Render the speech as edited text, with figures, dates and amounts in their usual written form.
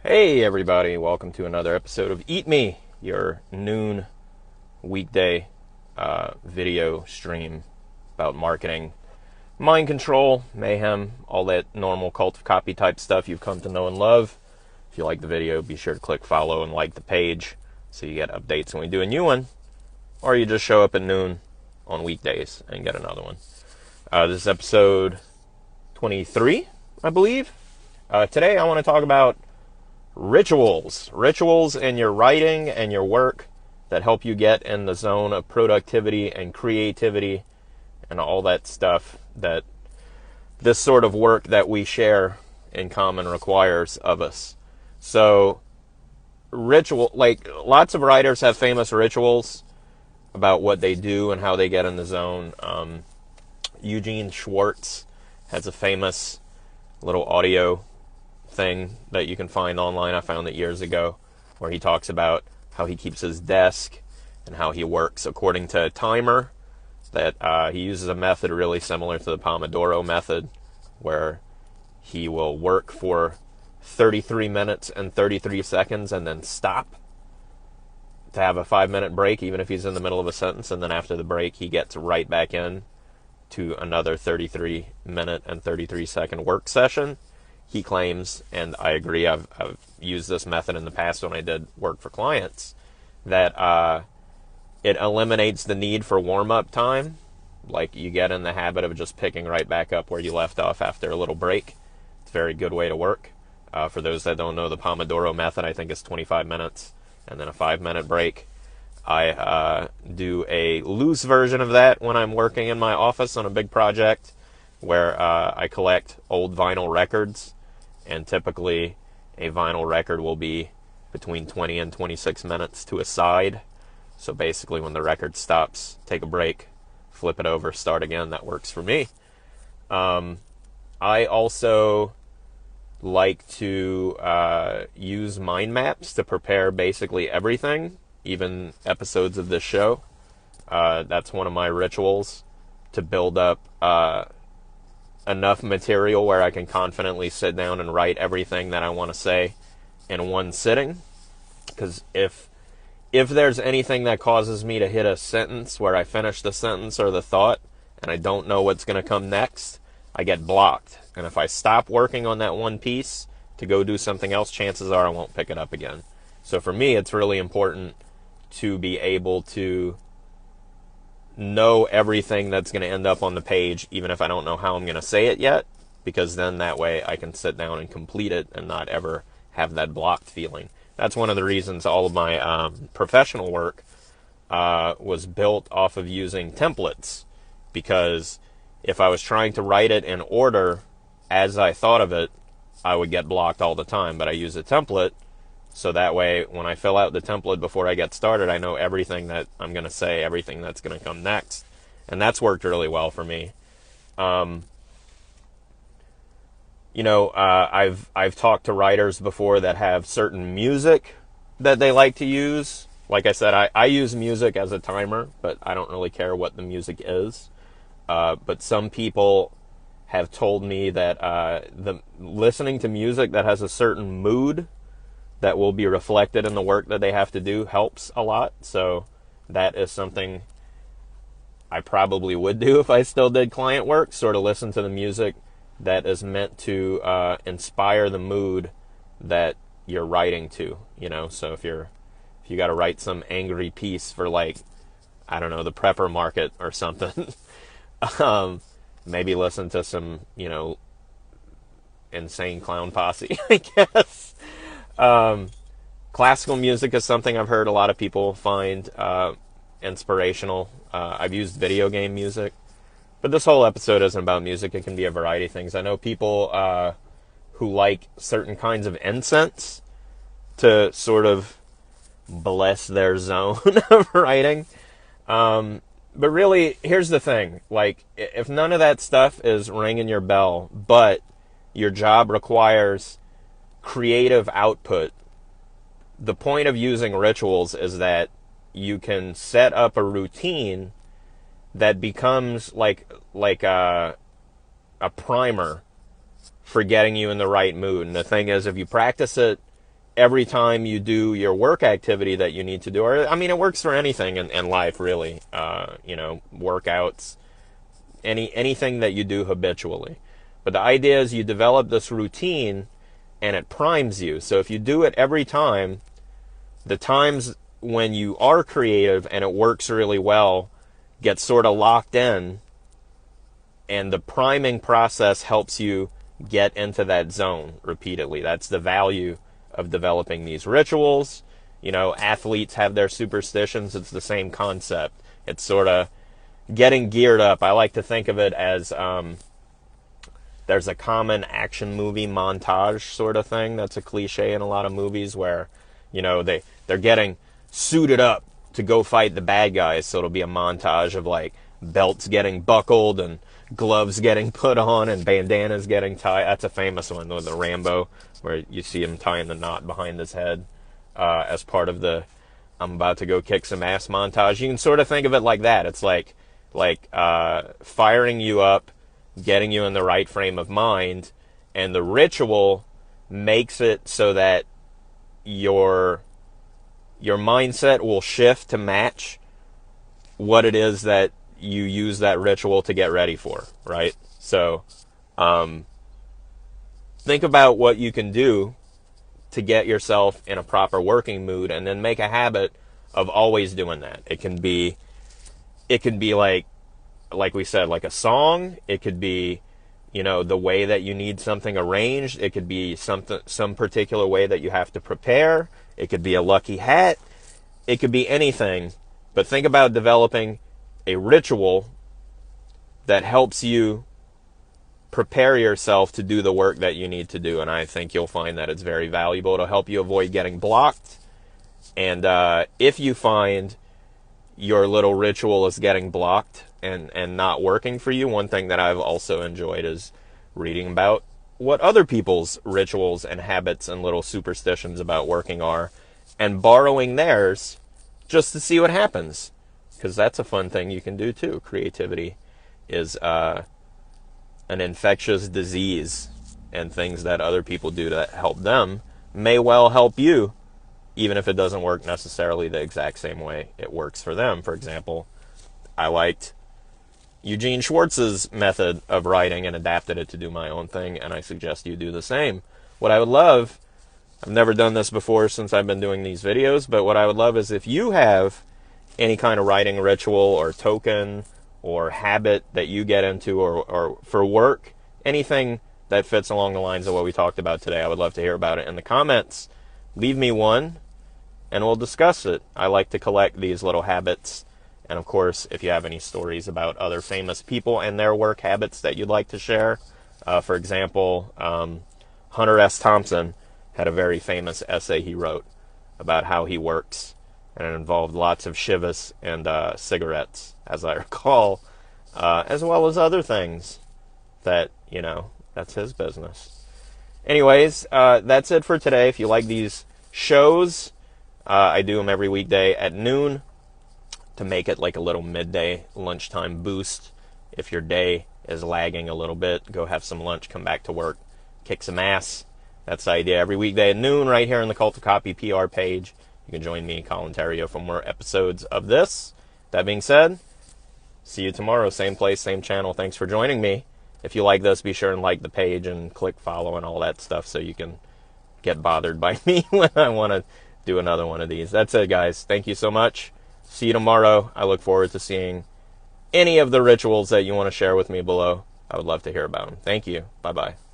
Hey everybody, welcome to another episode of Eat Me, your noon weekday video stream about marketing, mind control, mayhem, all that normal cult of copy type stuff you've come to know and love. If you like the video, be sure to click follow and like the page so you get updates when we do a new one, or you just show up at noon on weekdays and get another one. This is episode 23, I believe. Today I want to talk about rituals in your writing and your work that help you get in the zone of productivity and creativity and all that stuff that this sort of work that we share in common requires of us. So lots of writers have famous rituals about what they do and how they get in the zone. Eugene Schwartz has a famous little audio thing that you can find online. I found it years ago, where he talks about how he keeps his desk and how he works according to a timer that he uses a method really similar to the Pomodoro method, where he will work for 33 minutes and 33 seconds and then stop to have a 5-minute break, even if he's in the middle of a sentence, and then after the break he gets right back in to another 33-minute and 33-second work session. He claims, and I agree, I've used this method in the past when I did work for clients, that it eliminates the need for warm-up time. Like, you get in the habit of just picking right back up where you left off after a little break. It's a very good way to work. For those that don't know, the Pomodoro method, I think, is 25 minutes and then a 5-minute break. I do a loose version of that when I'm working in my office on a big project, where I collect old vinyl records. And typically a vinyl record will be between 20 and 26 minutes to a side. So basically when the record stops, take a break, flip it over, start again. That works for me. I also like to use mind maps to prepare basically everything, even episodes of this show. That's one of my rituals, to build up enough material where I can confidently sit down and write everything that I want to say in one sitting. Because if there's anything that causes me to hit a sentence where I finish the sentence or the thought and I don't know what's going to come next, I get blocked. And if I stop working on that one piece to go do something else, chances are I won't pick it up again. So for me, it's really important to be able to know everything that's going to end up on the page, even if I don't know how I'm going to say it yet, because then that way I can sit down and complete it and not ever have that blocked feeling. That's one of the reasons all of my professional work was built off of using templates, because if I was trying to write it in order as I thought of it, I would get blocked all the time. But I use a template, so that way, when I fill out the template before I get started, I know everything that I'm going to say, everything that's going to come next. And that's worked really well for me. I've talked to writers before that have certain music that they like to use. Like I said, I use music as a timer, but I don't really care what the music is. But some people have told me that the listening to music that has a certain mood that will be reflected in the work that they have to do helps a lot. So that is something I probably would do if I still did client work, sort of listen to the music that is meant to inspire the mood that you're writing to, So if you got to write some angry piece for, like, I don't know, the prepper market or something, maybe listen to some, Insane Clown Posse, I guess. Classical music is something I've heard a lot of people find inspirational. I've used video game music, but this whole episode isn't about music. It can be a variety of things. I know people who like certain kinds of incense to sort of bless their zone of writing. But really, here's the thing. Like, if none of that stuff is ringing your bell, but your job requires creative output, the point of using rituals is that you can set up a routine that becomes like a primer for getting you in the right mood. And the thing is, if you practice it every time you do your work activity that you need to do, or I mean, it works for anything in life, really. Workouts, anything that you do habitually. But the idea is you develop this routine and it primes you. So if you do it every time, the times when you are creative and it works really well get sort of locked in, and the priming process helps you get into that zone repeatedly. That's the value of developing these rituals. Athletes have their superstitions. It's the same concept. It's sort of getting geared up. I like to think of it as there's a common action movie montage sort of thing. That's a cliche in a lot of movies where, they're getting suited up to go fight the bad guys. So it'll be a montage of like belts getting buckled and gloves getting put on and bandanas getting tied. That's a famous one, with the Rambo, where you see him tying the knot behind his head as part of the "I'm about to go kick some ass" montage. You can sort of think of it like that. It's like firing you up, getting you in the right frame of mind, and the ritual makes it so that your mindset will shift to match what it is that you use that ritual to get ready for, right? So think about what you can do to get yourself in a proper working mood, and then make a habit of always doing that. It can be like we said, like a song. It could be, the way that you need something arranged. It could be some particular way that you have to prepare. It could be a lucky hat. It could be anything. But think about developing a ritual that helps you prepare yourself to do the work that you need to do. And I think you'll find that it's very valuable. It'll help you avoid getting blocked. And if you find your little ritual is getting blocked and not working for you, one thing that I've also enjoyed is reading about what other people's rituals and habits and little superstitions about working are, and borrowing theirs just to see what happens. Because that's a fun thing you can do too. Creativity is an infectious disease, and things that other people do that help them may well help you, even if it doesn't work necessarily the exact same way it works for them. For example, I liked Eugene Schwartz's method of writing and adapted it to do my own thing, and I suggest you do the same. What I would love, I've never done this before since I've been doing these videos, but what I would love is if you have any kind of writing ritual or token or habit that you get into, or for work, anything that fits along the lines of what we talked about today. I would love to hear about it in the comments. Leave me one and we'll discuss it. I like to collect these little habits. And of course, if you have any stories about other famous people and their work habits that you'd like to share, for example, Hunter S. Thompson had a very famous essay he wrote about how he works, and it involved lots of shivas and cigarettes, as I recall, as well as other things that, that's his business. Anyways, that's it for today. If you like these shows, I do them every weekday at noon to make it like a little midday lunchtime boost. If your day is lagging a little bit, go have some lunch, come back to work, kick some ass. That's the idea. Every weekday at noon right here on the Cult of Copy PR page. You can join me, Colin Terrio, for more episodes of this. That being said, see you tomorrow. Same place, same channel. Thanks for joining me. If you like this, be sure and like the page and click follow and all that stuff so you can get bothered by me when I want to do another one of these. That's it, guys. Thank you so much. See you tomorrow. I look forward to seeing any of the rituals that you want to share with me below. I would love to hear about them. Thank you. Bye-bye.